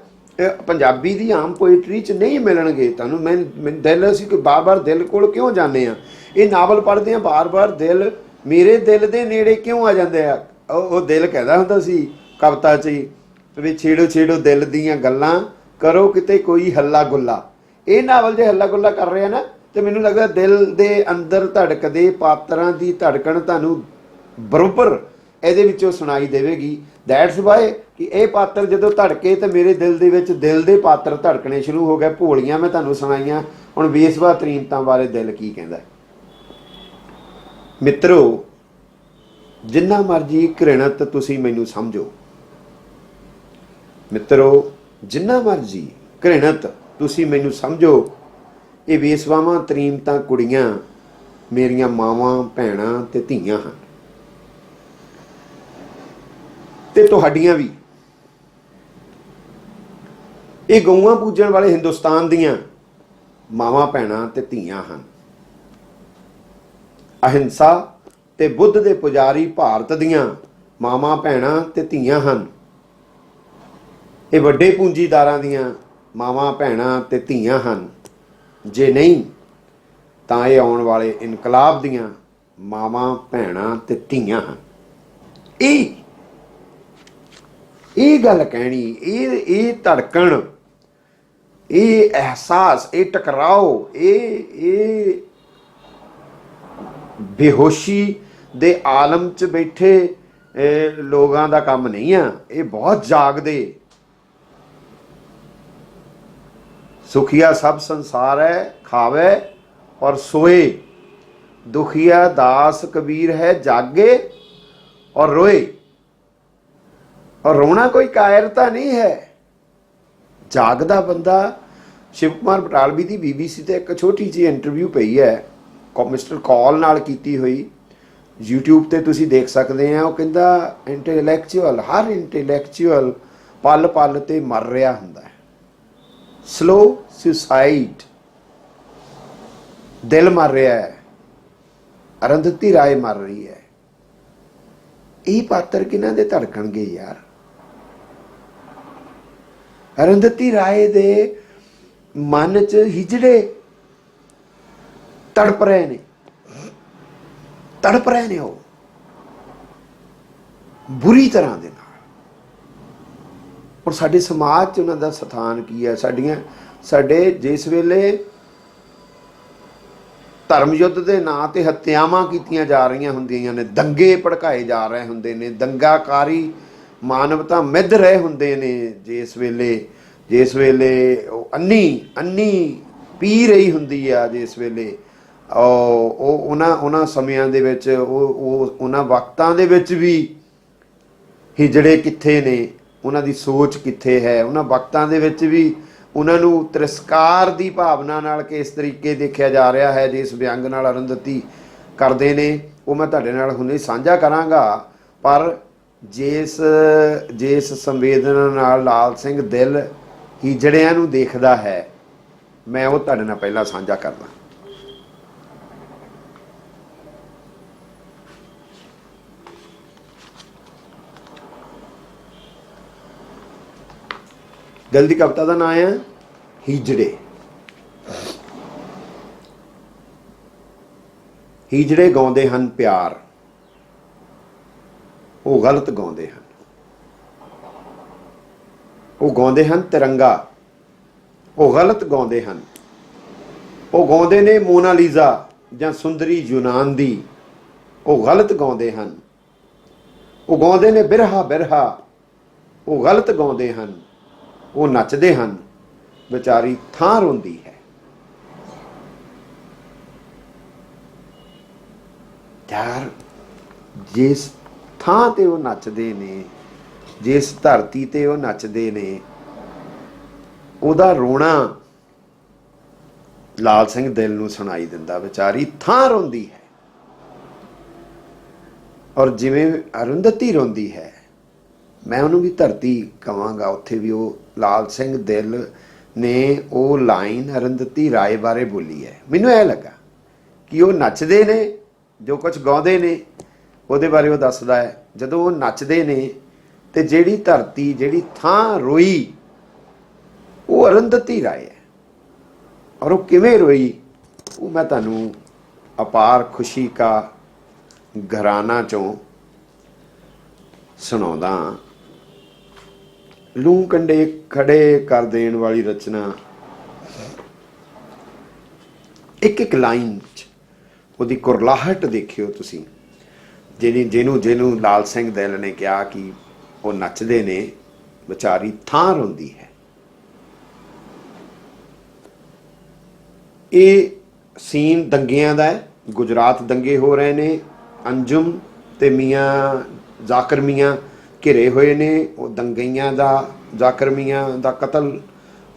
ਪੰਜਾਬੀ ਦੀ ਆਮ ਪੋਇਟਰੀ 'ਚ ਨਹੀਂ ਮਿਲਣਗੇ ਤੁਹਾਨੂੰ। ਮੈਂ ਦਿਲ, ਅਸੀਂ ਕੋਈ ਬਾਰ-ਬਾਰ ਦਿਲ ਕੋਲ ਕਿਉਂ ਜਾਂਦੇ ਹਾਂ? ਇਹ ਨਾਵਲ ਪੜ੍ਹਦੇ ਹਾਂ ਬਾਰ-ਬਾਰ, ਦਿਲ ਮੇਰੇ ਦਿਲ ਦੇ ਨੇੜੇ ਕਿਉਂ ਆ ਜਾਂਦੇ ਆ? ਉਹ ਦਿਲ ਕਹਿੰਦਾ ਹੁੰਦਾ ਸੀ ਕਵਿਤਾ 'ਚ ਹੀ ਵੀ ਛੇੜੋ ਛੇੜੋ ਦਿਲ ਦੀਆਂ ਗੱਲਾਂ, ਕਰੋ ਕਿਤੇ ਕੋਈ ਹੱਲਾ ਗੁੱਲਾ। ਇਹ ਨਾਵਲ ਜੇ ਹੱਲਾ ਗੁੱਲਾ ਕਰ ਰਿਹਾ ਨਾ, ਤੇ ਮੈਨੂੰ ਲੱਗਦਾ ਦਿਲ ਦੇ ਅੰਦਰ ਧੜਕਦੇ ਪਾਤਰਾਂ ਦੀ ਧੜਕਣ ਤੁਹਾਨੂੰ ਬਰੋਬਰ ਇਹਦੇ ਵਿੱਚੋਂ ਸੁਣਾਈ ਦੇਵੇਗੀ। ਦੈਟਸ ਵਾਈ ਕਿ ਇਹ ਪਾਤਰ ਜਦੋਂ ਧੜਕੇ ਤੇ ਮੇਰੇ ਦਿਲ ਦੇ ਵਿੱਚ ਦਿਲ ਦੇ ਪਾਤਰ ਧੜਕਣੇ ਸ਼ੁਰੂ ਹੋ ਗਏ। ਭੋਲੀਆਂ ਮੈਂ ਤੁਹਾਨੂੰ ਸੁਣਾਈਆਂ, ਹੁਣ ਵੇਸਵਾ ਤਰੀਮਤਾਂ ਬਾਰੇ ਦਿਲ ਕੀ ਕਹਿੰਦਾ। ਮਿੱਤਰੋ, ਜਿੰਨਾ ਮਰਜੀ ਘ੍ਰਿਣਤ ਤੁਸੀਂ ਮੈਨੂੰ ਸਮਝੋ, ਮਿੱਤਰੋ ਜਿੰਨਾ ਮਰਜੀ ਘ੍ਰਿਣਤ ਤੁਸੀਂ ਮੈਨੂੰ ਸਮਝੋ, ਇਹ ਵੇਸਵਾਵਾਂ ਤਰੀਮਤਾਂ ਕੁੜੀਆਂ ਮੇਰੀਆਂ ਮਾਵਾਂ, ਭੈਣਾਂ ਤੇ ਧੀਆਂ ਹਨ, ਤੇ ਤੁਹਾਡੀਆਂ ਵੀ। ਇਹ ਗਊਆਂ ਪੂਜਣ ਵਾਲੇ ਹਿੰਦੁਸਤਾਨ ਦੀਆਂ ਮਾਵਾਂ, ਭੈਣਾਂ ਤੇ ਧੀਆਂ ਹਨ। ਅਹਿੰਸਾ ਤੇ ਬੁੱਧ ਦੇ ਪੁਜਾਰੀ ਭਾਰਤ ਦੀਆਂ ਮਾਵਾਂ, ਭੈਣਾਂ ਤੇ ਧੀਆਂ ਹਨ। ਇਹ ਵੱਡੇ ਪੂੰਜੀਦਾਰਾਂ ਦੀਆਂ ਮਾਵਾਂ, ਭੈਣਾਂ ਤੇ ਧੀਆਂ ਹਨ। ਜੇ ਨਹੀਂ ਤਾਂ ਇਹ ਆਉਣ ਵਾਲੇ ਇਨਕਲਾਬ ਦੀਆਂ ਮਾਵਾਂ, ਭੈਣਾਂ ਤੇ ਧੀਆਂ ਹਨ। ਇਹ ਗੱਲ ਕਹਿਣੀ, ਇਹ ਧੜਕਣ, ਇਹ ਅਹਿਸਾਸ, ਇਹ ਟਕਰਾਓ, ਇਹ ਬੇਹੋਸ਼ੀ ਦੇ ਆਲਮ 'ਚ ਬੈਠੇ ਲੋਕਾਂ ਦਾ ਕੰਮ ਨਹੀਂ ਆ। ਇਹ ਬਹੁਤ ਜਾਗਦੇ, सुखिया सब संसार है खावे और सोए, दुखिया दास कबीर है जागे और रोए। और रोना कोई कायरता नहीं है। जागदा बंदा, शिव कुमार बटालवी की BBC ते एक छोटी जी इंटरव्यू पई है मिस्टर कॉल नाल कीती हुई, यूट्यूब ते तुसी देख सकते हैं। वो कहंदा इंटैलैक्चुअल, हर इंटैलैक्चुअल पल पल ते मर रहा हुंदा है। स्लो सुसाइड, दिल मर रहा है। अरुंधति राय मर रही है। यही पात्र किन्हां दे धड़कणगे यार? अरुंधति राय दे मन च हिजड़े तड़प रहे ने, तड़प रहे ने वो बुरी तरह दे नाल। और साडे समाज च उन्हां दा स्थान की है? साडे जिस वेले धर्म युद्ध के नां ते हत्यावां कीतियां जा रही हुंदियां ने, दंगे भड़काए जा रहे हुंदे ने, दंगाकारी मानवता मिध रहे हुंदे ने, जिस वेले अन्नी पी रही हुंदी आ, जिस वेले उन्हां समयां दे विच उन्हां वक्तां दे विच भी हिजड़े कित्थे ने, उन्हां दी सोच कित्थे है, उन्हां वक्तां दे विच भी उन्होंने तिरस्कार की भावना नाल किस तरीके देखा जा रहा है, जिस व्यंग नाल अरुंधति करते ने, वो मैं तुहाडे नाल हुणे साझा करांगा। पर जिस संवेदना नाल लाल सिंह दिल हिजड़ियां नूं देखदा है, मैं वो तुहाडे नाल पहला साझा करदा। दिल की कविता का नाम है हिजड़े। हिजड़े गाउंदे हन प्यार, वो गलत गाउंदे हन। वो गाउंदे हन तिरंगा, वो गलत गाउंदे हन। वो गाउंदे ने मोनालीजा जां सुंदरी यूनान दी, वो गलत गाउंदे हन। वो गाउंदे ने बिरहा बिरहा, वो गलत गाउंदे हन। वो नचदे हन, बेचारी थां रोंदी है। यार जिस थां ते वो नचदे ने, जिस धरती ते वो नचदे ने, उहदा रोना लाल सिंह दिल नूं सुनाई दिंदा। बेचारी थां रोंदी है। और जिवें अरुंधति रोंदी है, मैं उन्होंने भी धरती कहांगा। उत्थे भी वो लाल सिंह दिल ने वो लाइन अरुंधति राय बारे बोली है। मैनू यह लगा कि वो नचदे ने, जो कुछ गाउंदे ने उहदे बारे वो दसदा है। जदों वो नचदे ने ते जिहड़ी धरती जिहड़ी थां रोई, वो अरुंधति राय है। और वो किवें रोई, वो मैं तुहानूं अपार खुशी का घराना चों सुणाउंदा। लूं कंडे खड़े कर देण वाली रचना, एक एक लाइन उहदी कुरलाहट देखियो तुसीं। जिन्हों लाल सिंह दिल ने कहा कि वो नचदे ने, बेचारी थां रोंदी है। ये सीन दंगियां दा है। गुजरात दंगे हो रहे ने, अंजुम ते मियाँ जाकिर मियाँ घिरे हुए ने। वो दंगइयां दा जाकिर मियाँ दा कतल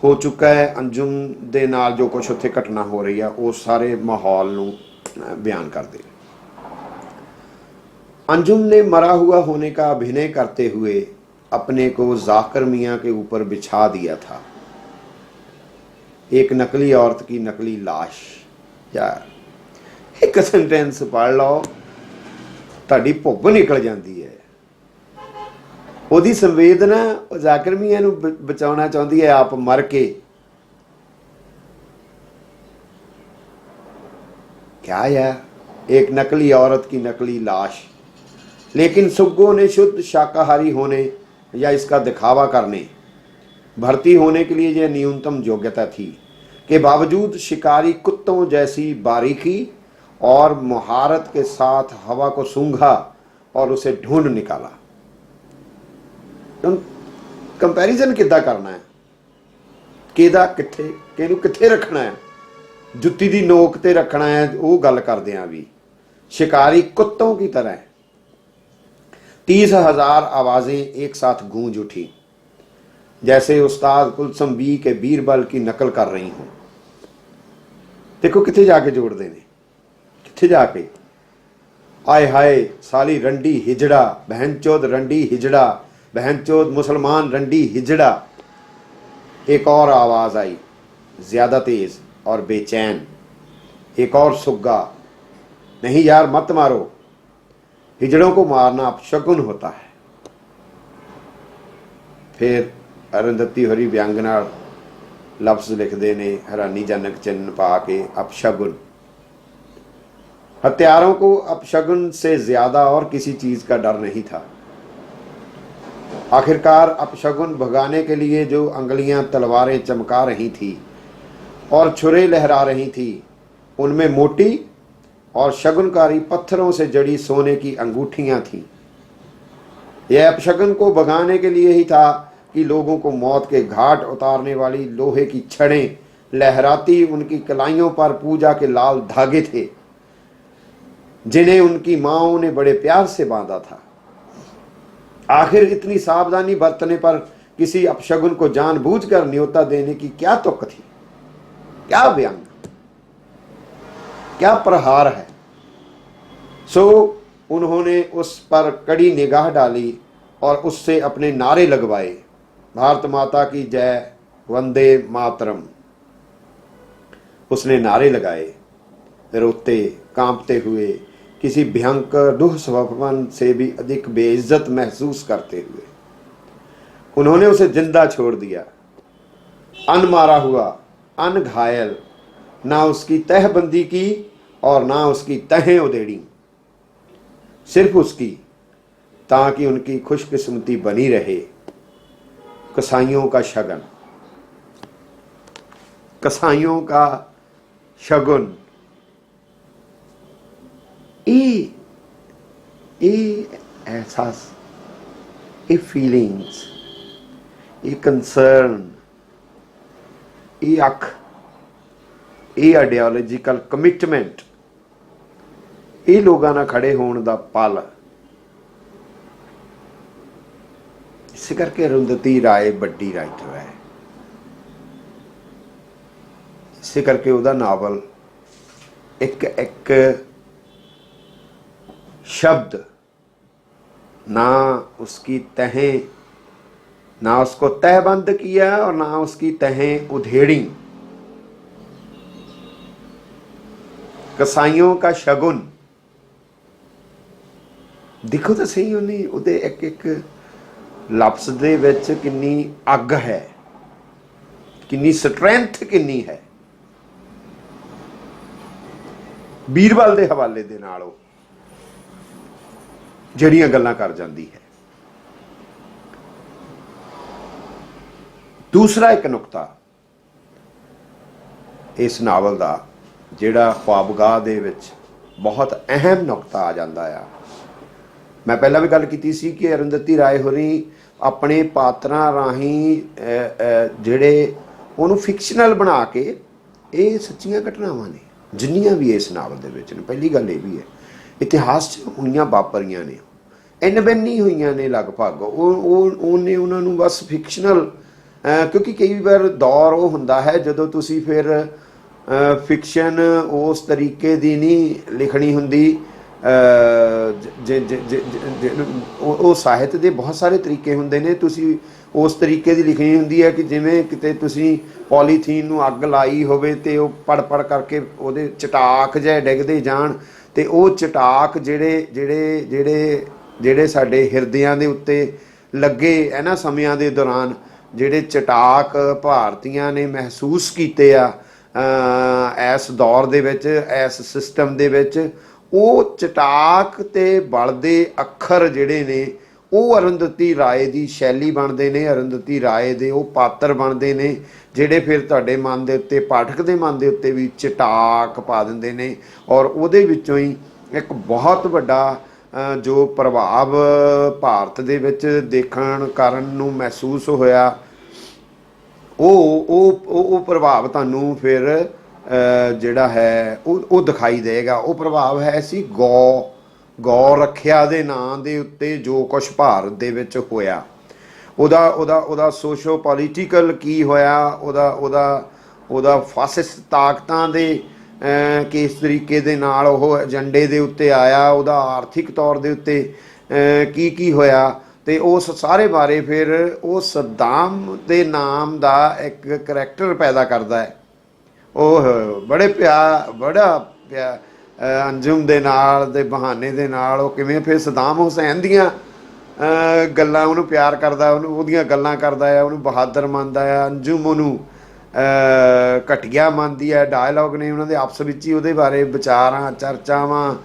हो चुका है। अंजुम दे नाल जो कुछ उत्थे घटना हो रही है, वो सारे माहौल नूं बयान कर दे। अंजुम ने मरा हुआ होने का अभिनय करते हुए अपने को जाकिर मियाँ के ऊपर बिछा दिया था। एक नकली औरत की नकली लाश। यार एक सेंटेंस पढ़ लो, तुहाडी भुब्ब निकल जाती है। ਉਹਦੀ संवेदना जाकिर मियाँ नूं बचाउणा चाहुंदी है, आप मर के। क्या यार, एक नकली औरत की नकली लाश। लेकिन सुग्गो ने शुद्ध शाकाहारी होने या इसका दिखावा करने भर्ती होने के लिए यह न्यूनतम योग्यता थी के बावजूद शिकारी कुत्तों जैसी बारीकी और महारत के साथ हवा को सूंघा और उसे ढूंढ निकाला। कंपैरिजन किद्दां करना है? ਕਿਹਦਾ ਕਿੱਥੇ, ਕਿਹਨੂੰ ਕਿੱਥੇ ਰੱਖਣਾ ਹੈ, जुत्ती दी नोक ते रखना है, वो गल करते हैं भी। शिकारी कुत्तों की तरह 30,000 आवाजें एक साथ गूंज उठी, जैसे उस्ताद कुलसम बी के बीरबल की नकल कर रही हूं। देखो किथे जाके जोड़ते ने, किथे जाके, आए हाय साली रंडी हिजड़ा, बहन चौध रंडी हिजड़ा, बहन चौध मुसलमान रंडी हिजड़ा। एक और आवाज आई, ज्यादा तेज और बेचैन, एक और सुग्गा, नहीं यार मत मारो, हिजड़ों को मारना अपशगुन होता है। फिर अरुंधति हरी व्यंगना लफ्ज लिखते ने हैरानीजनक चिन्ह पा के, अपशगुन। हत्यारों को अपशगुन से ज्यादा और किसी चीज का डर नहीं था। आखिरकार अपशगुन भगाने के लिए जो अंगलियां तलवारें चमका रही थी और छुरे लहरा रही थी, उनमें मोटी और शगुनकारी पत्थरों से जड़ी सोने की अंगूठियां थीं। यह अपशगुन को भगाने के लिए ही था कि लोगों को मौत के घाट उतारने वाली लोहे की छड़ें लहराती उनकी कलाइयों पर पूजा के लाल धागे थे, जिन्हें उनकी माओं ने बड़े प्यार से बांधा था। आखिर इतनी सावधानी बरतने पर किसी अपशगुन को जानबूझकर न्योता देने की क्या तुक थी, क्या व्यंग, क्या प्रहार है। सो उन्होंने उस पर कड़ी निगाह डाली और उससे अपने नारे लगवाए, भारत माता की जय, वंदे मातरम। उसने नारे लगाए, रोते कांपते हुए, किसी भयंकर दुःस्वप्न से भी अधिक बेइज्जत महसूस करते हुए। उन्होंने उसे जिंदा छोड़ दिया, अनमारा हुआ, अन घायल, ना उसकी तहबंदी की और ना उसकी तहें उधेड़ी, सिर्फ उसकी, ताकि उनकी खुशकिस्मती बनी रहे। कसाईयों का शगन, कसाईयों का शगुन। ये एहसास, ये फीलिंग्स, ये कंसर्न, ये अख, ये आइडियोलॉजिकल कमिटमेंट, ये लोगों ना खड़े होने का पल। इस करके अरुंधति राय बड़ी राइटर है, इस करके उसका नावल एक एक शब्द, ना उसकी तहें, ना उसको तहबंद किया और ना उसकी तहें उधेड़ी। कसाईयों का शगुन, देखो तो सही उन्हें उदे एक एक लफ्ज दे विच किन्नी अग है, किन्नी स्ट्रेंथ किन्नी है। बीरबल दे हवाले दे नाल जड़ियां गल्लां कर जाती है। दूसरा एक नुकता इस नावल का जिहड़ा ख्वाबगाह दे विच बहुत अहम नुकता आ जाता है। मैं पहला भी गल की सी कि अरुंधति राय होरी अपने पात्रां राहीं जिहड़े उहनूं फिक्शनल बना के, ये सच्चियां घटनावां ने जिन्नियां भी इस नावल दे विच ने। पहली गल ये भी है, इतिहास च होईयां वापरियां ने, इनबिन नहीं हुई ने लगभग, उन्हें उन्होंने बस फिक्शनल, क्योंकि कई बार दौर वो हुंदा है जदों तुसी फिर फिक्शन उस तरीके दी नहीं लिखनी हुंदी। वो साहित्य के बहुत सारे तरीके हुंदे ने, तुसी उस तरीके की लिखनी हुंदी है कि जिवें किते तुसी पॉलीथीन नूं अग लाई होवे ते वो पड़ पड़ करके उहदे चटाक जे डिगदे जाण, ते वो चटाक जिहड़े जिहड़े जिहड़े जिहड़े साडे हिरदियां दे उत्ते लगे इन्हां समयां दे दौरान जिहड़े चटाक भारतीयां ने महसूस कीते आ इस दौर दे विच, इस सिस्टम दे विच, वो चटाक ते बलदे अखर जिहड़े ने वो अरुंधति राय की शैली बनते हैं, अरुंधति राय दे वो पात्र बनते हैं जिहड़े फिर तुहाडे मन दे उत्ते, पाठक दे मन दे उत्ते भी चटाक पा दिंदे ने। और उहदे विचों ही एक बहुत वड्डा जो प्रभाव भारत दे विच देखण करन नूं महसूस होया, ਉਹ ਪ੍ਰਭਾਵ ਤੁਹਾਨੂੰ ਫਿਰ ਜਿਹੜਾ ਹੈ ਉਹ ਦਿਖਾਈ ਦੇਗਾ। ਉਹ ਪ੍ਰਭਾਵ ਹੈ ਸੀ ਗੌ ਰੱਖਿਆ ਦੇ ਨਾਂ ਦੇ ਉੱਤੇ ਜੋ ਕੁਛ ਭਾਰਤ ਦੇ ਵਿੱਚ ਹੋਇਆ, ਉਹਦਾ ਸੋਸ਼ੋ ਪੋਲੀਟੀਕਲ ਕੀ ਹੋਇਆ, ਉਹਦਾ ਫਾਸਿਸਟ ਤਾਕਤਾਂ ਦੇ ਕਿਸ ਤਰੀਕੇ ਦੇ ਨਾਲ ਉਹ ਏਜੰਡੇ ਦੇ ਉੱਤੇ ਆਇਆ, ਉਹਦਾ ਆਰਥਿਕ ਤੌਰ ਦੇ ਉੱਤੇ ਕੀ ਹੋਇਆ। ਤੇ ਉਸ ਸਾਰੇ ਬਾਰੇ ਫਿਰ ਉਹ ਸੱਦਾਮ ਦੇ ਨਾਮ ਦਾ ਇੱਕ ਕਰੈਕਟਰ ਪੈਦਾ ਕਰਦਾ ਹੈ। ਉਹ ਬੜਾ ਅੰਜੁਮ ਦੇ ਨਾਲ ਦੇ ਬਹਾਨੇ ਦੇ ਨਾਲ ਉਹ ਕਿਵੇਂ ਫਿਰ ਸਦਾਮ ਹੁਸੈਨ ਦੀਆਂ ਗੱਲਾਂ ਉਹਨੂੰ ਪਿਆਰ ਕਰਦਾ, ਉਹਦੀਆਂ ਗੱਲਾਂ ਕਰਦਾ ਹੈ, ਉਹਨੂੰ ਬਹਾਦਰ ਮੰਨਦਾ ਹੈ। ਅੰਜੁਮ ਉਹਨੂੰ ਘਟੀਆ ਮੰਨਦੀ ਹੈ। ਡਾਇਲੋਗ ਨੇ ਉਹਨਾਂ ਦੇ ਆਪਸ ਵਿੱਚ ਹੀ ਉਹਦੇ ਬਾਰੇ ਵਿਚਾਰਾਂ ਚਰਚਾਵਾਂ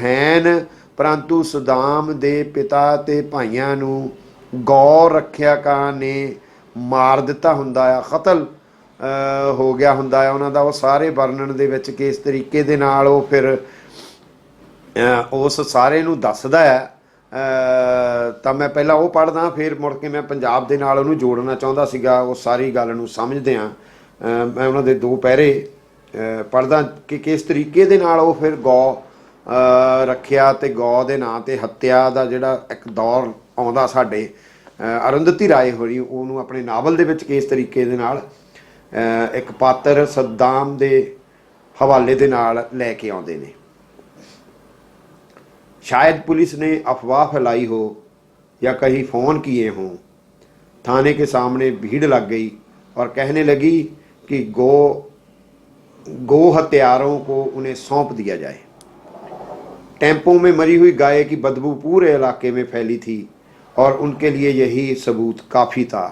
ਹੈਨ। ਪਰੰਤੂ ਸਦਾਮ ਦੇ ਪਿਤਾ ਤੇ ਭਾਈਆਂ ਨੂੰ ਗੌ ਰੱਖਿਅਕਾਂ ਨੇ ਮਾਰ ਦਿੱਤਾ ਹੁੰਦਾ ਆ, ਕਤਲ ਹੋ ਗਿਆ ਹੁੰਦਾ ਹੈ ਉਹਨਾਂ ਦਾ। ਉਹ ਸਾਰੇ ਵਰਣਨ ਦੇ ਵਿੱਚ ਕਿਸ ਤਰੀਕੇ ਦੇ ਨਾਲ ਉਹ ਫਿਰ ਉਸ ਸਾਰੇ ਨੂੰ ਦੱਸਦਾ ਹੈ। ਤਾਂ ਮੈਂ ਪਹਿਲਾਂ ਉਹ ਪੜ੍ਹਦਾ, ਫਿਰ ਮੁੜ ਕੇ ਮੈਂ ਪੰਜਾਬ ਦੇ ਨਾਲ ਉਹਨੂੰ ਜੋੜਨਾ ਚਾਹੁੰਦਾ ਸੀਗਾ। ਉਹ ਸਾਰੀ ਗੱਲ ਨੂੰ ਸਮਝਦੇ ਹਾਂ ਮੈਂ ਉਹਨਾਂ ਦੇ 2 ਪਹਿਰੇ ਪੜ੍ਹਦਾ ਕਿ ਕਿਸ ਤਰੀਕੇ ਦੇ ਨਾਲ ਉਹ ਫਿਰ ਗੌ ਰੱਖਿਆ ਤੇ ਗੌ ਦੇ ਨਾਂ ਤੇ ਹੱਤਿਆ ਦਾ ਜਿਹੜਾ ਇੱਕ ਦੌਰ ਆਉਂਦਾ ਸਾਡੇ ਅਰੁੰਧਤੀ ਰਾਏ ਹੋਰੀ ਉਹਨੂੰ ਆਪਣੇ ਨਾਵਲ ਦੇ ਵਿੱਚ ਕਿਸ ਤਰੀਕੇ ਦੇ ਨਾਲ ਇੱਕ ਪਾਤਰ ਸੱਦਾਮ ਦੇ ਹਵਾਲੇ ਦੇ ਨਾਲ ਲੈ ਕੇ ਆਉਂਦੇ ਨੇ। शायद पुलिस ने अफवाह फैलाई हो या कहीं फ़ोन किए हों। थाने के सामने भीड़ लग गई और कहने लगी कि गो हत्यारों को उन्हें सौंप दिया जाए। टेम्पो में मरी हुई गाय की बदबू पूरे इलाके में फैली थी और उनके लिए यही सबूत काफ़ी था।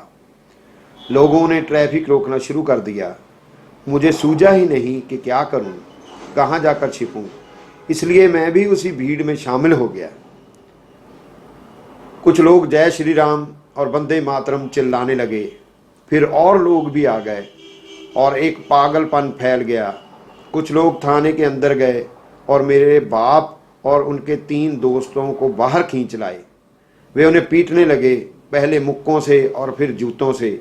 लोगों ने ट्रैफिक रोकना शुरू कर दिया। मुझे सूझा ही नहीं कि क्या करूं, कहाँ जाकर छिपूं, इसलिए मैं भी उसी भीड़ में शामिल हो गया। कुछ लोग जय श्री राम और वंदे मातरम चिल्लाने लगे, फिर और लोग भी आ गए और एक पागलपन फैल गया। कुछ लोग थाने के अंदर गए और मेरे बाप और उनके 3 दोस्तों को बाहर खींच लाए। वे उन्हें पीटने लगे, पहले मुक्कों से और फिर जूतों से।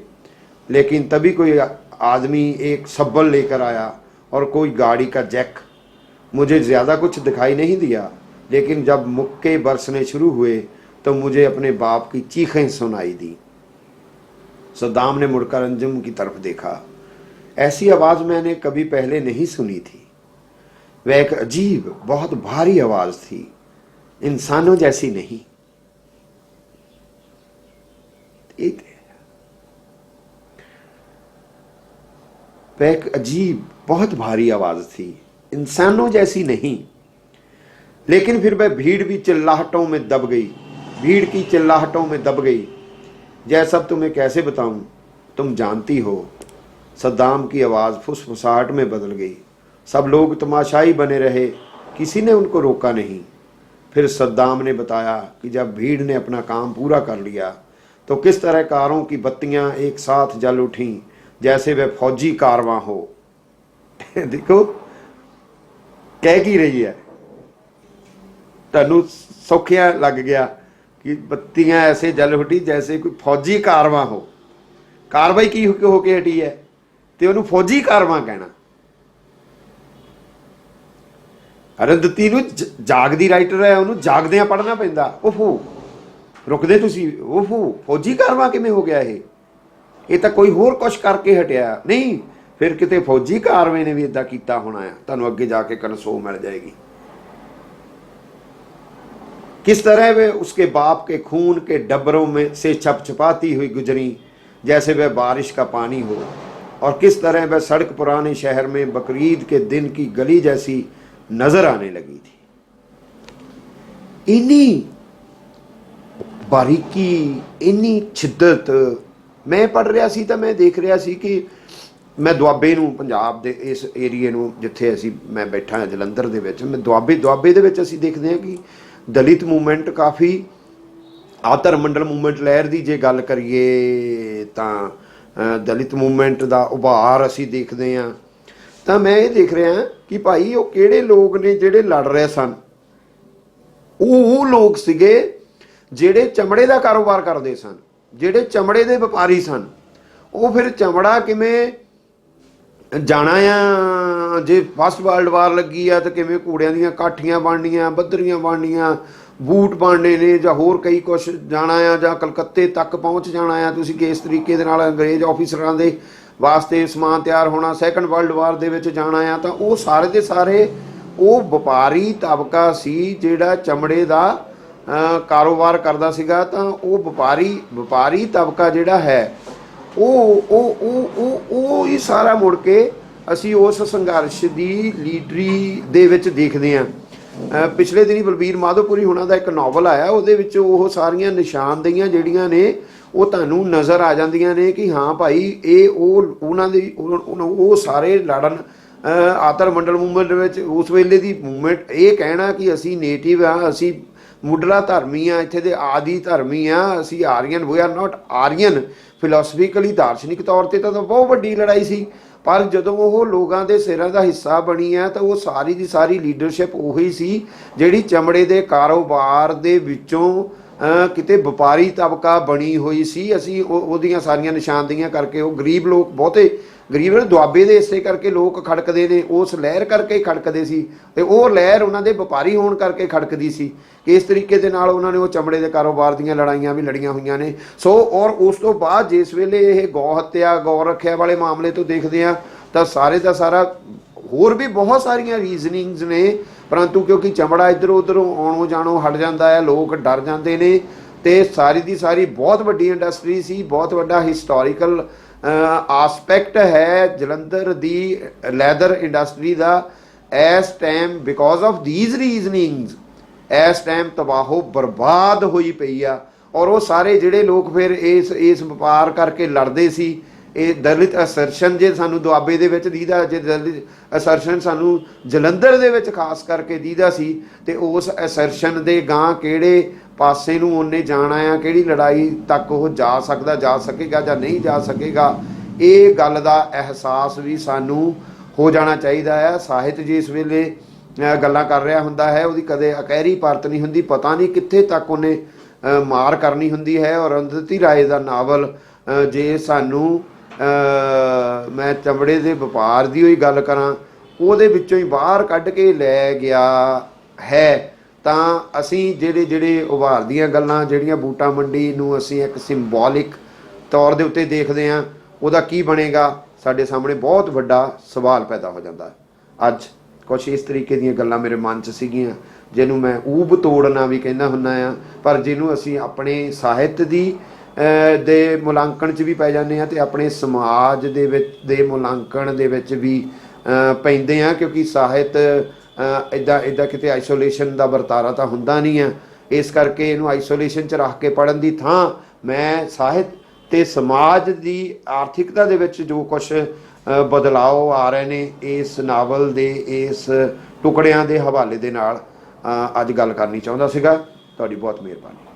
लेकिन तभी कोई आदमी एक सब्बल लेकर आया और कोई गाड़ी का जैक। मुझे ज़्यादा कुछ दिखाई नहीं दिया, लेकिन जब मुक्के बरसने शुरू हुए तो मुझे अपने बाप की चीखें सुनाई दी। सद्दाम ने मुड़कर अंजुम की तरफ देखा। ऐसी आवाज़ मैंने कभी पहले नहीं सुनी थी। वह एक अजीब बहुत भारी आवाज़ थी, इंसानों जैसी नहीं। वह एक अजीब बहुत भारी आवाज़ थी, इंसानों जैसी नहीं। लेकिन फिर वह भीड़ भी चिल्लाहटों में दब गई, भीड़ की चिल्लाहटों में दब गई। यह सब तुम्हें कैसे बताऊं, तुम जानती हो। सद्दाम की आवाज़ फुसफुसाहट में बदल गई। सब लोग तमाशाई बने रहे, किसी ने उनको रोका नहीं। फिर सद्दाम ने बताया कि जब भीड़ ने अपना काम पूरा कर लिया तो किस तरह कारों की बत्तियां एक साथ जल उठीं, जैसे वह फौजी कारवां हो। देखो कह की रही है, तनु सौखिया लग गया कि बत्तियां ऐसे जल उठी जैसे कोई फौजी कारवां हो। कार्रवाई की होके हटी है ते उन्होंने फौजी कारवां कहना। अरुंधति नूं जागदी राइटर है, उन्होंने जागदियां पढ़ना पैंदा। ओहो रुकदे तुसीं, ओहो फौजी कारवां किवें हो गया ये तो कोई होर कुछ करके हटिया नहीं। फिर किते फौजी कारवे ने भी इदा किया होना है, तुहानूं अगे जाके कनसो मिल जाएगी। किस तरह वे उसके बाप के खून के डबरों में से छपछपाती हुई गुजरी जैसे वह बारिश का पानी हो, और किस तरह वह सड़क पुराने शहर में बकरीद के दिन की गली जैसी नजर आने लगी थी। इन्नी बारीकी, इन्नी शिद्दत। मैं पढ़ रहा सी तो मैं देख रहा सी कि मैं दुआबे नूं, पंजाब दे इस एरिए नूं जिथे असी मैं बैठा हाँ जलंधर दे विच, मैं दुआबे दे विच असी देखते हैं कि दलित मूवमेंट काफ़ी आतर मंडल मूवमेंट लहर की जे गल करिए तो दलित मूवमेंट का उभार असी देखते हैं। तो मैं ये देख रहा कि भाई वो किहड़े लोग ने जिहड़े लड़ रहे सन, वो लोग सीगे जिहड़े चमड़े का कारोबार करते सन, जिहड़े चमड़े के व्यापारी सन। ਉਹ ਫਿਰ ਚਮੜਾ ਕਿਵੇਂ ਜਾਣਾ ਆ, ਜੇ ਫਸਟ ਵਰਲਡ ਵਾਰ ਲੱਗੀ ਆ ਤਾਂ ਕਿਵੇਂ ਘੋੜਿਆਂ ਦੀਆਂ ਕਾਠੀਆਂ ਬਣਨੀਆਂ, ਬੱਦਰੀਆਂ ਬਣਨੀਆਂ, ਬੂਟ ਬਣਨੇ ਨੇ, ਜਾਂ ਹੋਰ ਕਈ ਕੁਛ ਜਾਣਾ ਆ, ਜਾਂ ਕਲਕੱਤੇ ਤੱਕ ਪਹੁੰਚ ਜਾਣਾ ਆ ਤੁਸੀਂ, ਕਿਸ ਤਰੀਕੇ ਦੇ ਨਾਲ ਅੰਗਰੇਜ਼ ਆਫੀਸਰਾਂ ਦੇ ਵਾਸਤੇ ਸਮਾਨ ਤਿਆਰ ਹੋਣਾ, ਸੈਕੰਡ ਵਰਲਡ ਵਾਰ ਦੇ ਵਿੱਚ ਜਾਣਾ ਆ। ਤਾਂ ਉਹ ਸਾਰੇ ਦੇ ਸਾਰੇ ਉਹ ਵਪਾਰੀ ਤਬਕਾ ਸੀ ਜਿਹੜਾ ਚਮੜੇ ਦਾ ਕਾਰੋਬਾਰ ਕਰਦਾ ਸੀਗਾ। ਤਾਂ ਉਹ ਵਪਾਰੀ ਤਬਕਾ ਜਿਹੜਾ ਹੈ ਉਹ ਹੀ ਸਾਰਾ ਮੁੜ ਕੇ ਅਸੀਂ ਉਸ ਸੰਘਰਸ਼ ਦੀ ਲੀਡਰੀ ਦੇ ਵਿੱਚ ਦੇਖਦੇ ਹਾਂ। ਪਿਛਲੇ ਦਿਨੀ ਬਲਬੀਰ ਮਾਧੋਪੁਰੀ ਹੁਣਾਂ ਦਾ ਇੱਕ ਨਾਵਲ ਆਇਆ, ਉਹਦੇ ਵਿੱਚ ਉਹ ਸਾਰੀਆਂ ਨਿਸ਼ਾਨਦੇਹੀਆਂ ਜਿਹੜੀਆਂ ਨੇ ਉਹ ਤੁਹਾਨੂੰ ਨਜ਼ਰ ਆ ਜਾਂਦੀਆਂ ਨੇ ਕਿ ਹਾਂ ਭਾਈ ਇਹ ਉਹਨਾਂ ਦੀ ਉਹ ਸਾਰੇ ਲੜਨ ਆਤਰ ਮੰਡਲ ਮੂਵਮੈਂਟ ਵਿੱਚ ਉਸ ਵੇਲੇ ਦੀ ਮੂਵਮੈਂਟ। ਇਹ ਕਹਿਣਾ ਕਿ ਅਸੀਂ ਨੇਟਿਵ ਆ, ਅਸੀਂ ਮੁੱਢਲਾ ਧਰਮੀ ਆ, ਇੱਥੇ ਦੇ ਆਦਿ ਧਰਮੀ ਆ, ਅਸੀਂ Aryan, we are not Aryan. Philosophically ਦਾਰਸ਼ਨਿਕ ਤੌਰ ਤੇ ਤਾਂ ਬਹੁਤ ਵੱਡੀ ਲੜਾਈ ਸੀ, ਪਰ ਜਦੋਂ ਉਹ ਲੋਕਾਂ ਦੇ ਸਿਰਾਂ ਦਾ ਹਿੱਸਾ ਬਣੀ ਹੈ ਤਾਂ ਉਹ ਸਾਰੀ ਦੀ ਸਾਰੀ ਲੀਡਰਸ਼ਿਪ ਉਹੀ ਸੀ ਜਿਹੜੀ ਚਮੜੇ ਦੇ ਕਾਰੋਬਾਰ ਦੇ ਵਿੱਚੋਂ ਕਿਤੇ ਵਪਾਰੀ ਤਬਕਾ ਬਣੀ ਹੋਈ ਸੀ। ਅਸੀਂ ਉਹਦੀਆਂ ਸਾਰੀਆਂ ਨਿਸ਼ਾਨਦੇਹੀਆਂ ਕਰਕੇ ਉਹ ਗਰੀਬ ਲੋਕ, ਬਹੁਤੇ ਗਰੀਬ ਦੁਆਬੇ ਦੇ ਇਸੇ ਕਰਕੇ ਲੋਕ ਖੜਕਦੇ ਨੇ, ਉਸ ਲਹਿਰ ਕਰਕੇ ਖੜਕਦੇ ਸੀ, ਤੇ ਉਹ ਲਹਿਰ ਉਹਨਾਂ ਦੇ ਵਪਾਰੀ ਹੋਣ ਕਰਕੇ ਖੜਕਦੀ ਸੀ। ਕਿ ਇਸ ਤਰੀਕੇ ਦੇ ਨਾਲ ਉਹਨਾਂ ਨੇ ਉਹ ਚਮੜੇ ਦੇ ਕਾਰੋਬਾਰ ਦੀਆਂ ਲੜਾਈਆਂ ਵੀ ਲੜੀਆਂ ਹੋਈਆਂ ਨੇ। ਸੋ ਔਰ ਉਸ ਤੋਂ ਬਾਅਦ ਜਿਸ ਵੇਲੇ ਇਹ ਗौ ਹੱਤਿਆ, ਗौ ਰੱਖਿਆ ਵਾਲੇ ਮਾਮਲੇ ਤੋਂ ਦੇਖਦੇ ਹਾਂ ਤਾਂ ਸਾਰੇ ਦਾ ਸਾਰਾ ਹੋਰ ਵੀ ਬਹੁਤ ਸਾਰੀਆਂ ਰੀਜ਼ਨਿੰਗਸ ਨੇ, ਪਰੰਤੂ ਕਿਉਂਕਿ ਚਮੜਾ ਇੱਧਰੋਂ ਉੱਧਰੋਂ ਆਉਣੋਂ ਜਾਣੋਂ ਹਟ ਜਾਂਦਾ ਹੈ, ਲੋਕ ਡਰ ਜਾਂਦੇ ਨੇ, ਤੇ ਸਾਰੀ ਦੀ ਸਾਰੀ ਬਹੁਤ ਵੱਡੀ ਇੰਡਸਟਰੀ ਸੀ, ਬਹੁਤ ਵੱਡਾ ਹਿਸਟੋਰੀਕਲ ਆਸਪੈਕਟ ਹੈ ਜਲੰਧਰ ਦੀ ਲੈਦਰ ਇੰਡਸਟਰੀ ਦਾ। ਇਸ ਟਾਈਮ ਬਿਕੋਜ਼ ਆਫ ਥੀਜ਼ ਰੀਜ਼ਨਿੰਗਸ ਇਸ ਟਾਈਮ ਤਬਾਹੋ ਬਰਬਾਦ ਹੋਈ ਪਈ ਆ। ਔਰ ਉਹ ਸਾਰੇ ਜਿਹੜੇ ਲੋਕ ਫਿਰ ਇਸ ਵਪਾਰ ਕਰਕੇ ਲੜਦੇ ਸੀ, ਇਹ ਦਲਿਤ ਅਸਰਸ਼ਨ ਜੇ ਸਾਨੂੰ ਦੁਆਬੇ ਦੇ ਵਿੱਚ ਦੀਦਾ, ਜੇ ਦਲਿਤ ਅਸਰਸ਼ਨ ਸਾਨੂੰ ਜਲੰਧਰ ਦੇ ਵਿੱਚ ਖਾਸ ਕਰਕੇ ਦੀਦਾ ਸੀ, ਤੇ ਉਸ ਅਸਰਸ਼ਨ ਦੇ ਗਾਂ ਕਿਹੜੇ ਪਾਸੇ ਨੂੰ ਉਹਨੇ ਜਾਣਾ ਆ, ਕਿਹੜੀ ਲੜਾਈ ਤੱਕ ਉਹ ਜਾ ਸਕੇਗਾ ਜਾਂ ਨਹੀਂ ਜਾ ਸਕੇਗਾ, ਇਹ ਗੱਲ ਦਾ ਅਹਿਸਾਸ ਵੀ ਸਾਨੂੰ ਹੋ ਜਾਣਾ ਚਾਹੀਦਾ ਹੈ। ਸਾਹਿਤ ਜਿਸ ਵੇਲੇ ਗੱਲਾਂ ਕਰ ਰਿਹਾ ਹੁੰਦਾ ਹੈ ਉਹਦੀ ਕਦੇ ਅਕਹਿਰੀ ਪਰਤ ਨਹੀਂ ਹੁੰਦੀ, ਪਤਾ ਨਹੀਂ ਕਿੱਥੇ ਤੱਕ ਉਹਨੇ ਮਾਰ ਕਰਨੀ ਹੁੰਦੀ ਹੈ। ਔਰ ਅਰੁੰਧਤੀ ਰਾਏ ਦਾ ਨਾਵਲ ਜੇ ਸਾਨੂੰ ਮੈਂ ਚਮੜੇ ਦੇ ਵਪਾਰ ਦੀ ਹੋਈ ਗੱਲ ਕਰਾਂ, ਉਹਦੇ ਵਿੱਚੋਂ ਹੀ ਬਾਹਰ ਕੱਢ ਕੇ ਲੈ ਗਿਆ ਹੈ, ਤਾਂ ਅਸੀਂ ਜਿਹੜੇ ਉਭਾਰ ਦੀਆਂ ਗੱਲਾਂ ਜਿਹੜੀਆਂ ਬੂਟਾ ਮੰਡੀ ਨੂੰ ਅਸੀਂ ਇੱਕ ਸਿੰਬੋਲਿਕ ਤੌਰ ਦੇ ਉੱਤੇ ਦੇਖਦੇ ਹਾਂ, ਉਹਦਾ ਕੀ ਬਣੇਗਾ, ਸਾਡੇ ਸਾਹਮਣੇ ਬਹੁਤ ਵੱਡਾ ਸਵਾਲ ਪੈਦਾ ਹੋ ਜਾਂਦਾ। ਅੱਜ ਕੁਛ ਇਸ ਤਰੀਕੇ ਦੀਆਂ ਗੱਲਾਂ ਮੇਰੇ ਮਨ 'ਚ ਸੀਗੀਆਂ ਜਿਹਨੂੰ ਮੈਂ ਊਬ ਤੋੜਨਾ ਵੀ ਕਹਿੰਦਾ ਹੁੰਦਾ ਆ, ਪਰ ਜਿਹਨੂੰ ਅਸੀਂ ਆਪਣੇ ਸਾਹਿਤ ਦੇ ਮੁਲਾਂਕਣ 'ਚ ਵੀ ਪੈ ਜਾਂਦੇ ਹਾਂ, ਅਤੇ ਆਪਣੇ ਸਮਾਜ ਦੇ ਵਿੱਚ ਦੇ ਮੁਲਾਂਕਣ ਦੇ ਵਿੱਚ ਵੀ ਪੈਂਦੇ ਹਾਂ, ਕਿਉਂਕਿ ਸਾਹਿਤ ਇੱਦਾਂ ਕਿਤੇ ਆਈਸੋਲੇਸ਼ਨ ਦਾ ਵਰਤਾਰਾ ਤਾਂ ਹੁੰਦਾ ਨਹੀਂ ਆ। ਇਸ ਕਰਕੇ ਇਹਨੂੰ ਆਈਸੋਲੇਸ਼ਨ 'ਚ ਰੱਖ ਕੇ ਪੜ੍ਹਨ ਦੀ ਥਾਂ ਮੈਂ ਸਾਹਿਤ ਤੇ ਸਮਾਜ ਦੀ ਆਰਥਿਕਤਾ ਦੇ ਵਿੱਚ ਜੋ ਕੁਛ ਬਦਲਾਅ ਆ ਰਹੇ ਨੇ ਇਸ ਨਾਵਲ ਦੇ ਇਸ ਟੁਕੜਿਆਂ ਦੇ ਹਵਾਲੇ ਦੇ ਨਾਲ ਅੱਜ ਗੱਲ ਕਰਨੀ ਚਾਹੁੰਦਾ ਸੀਗਾ। ਤੁਹਾਡੀ ਬਹੁਤ ਮਿਹਰਬਾਨੀ।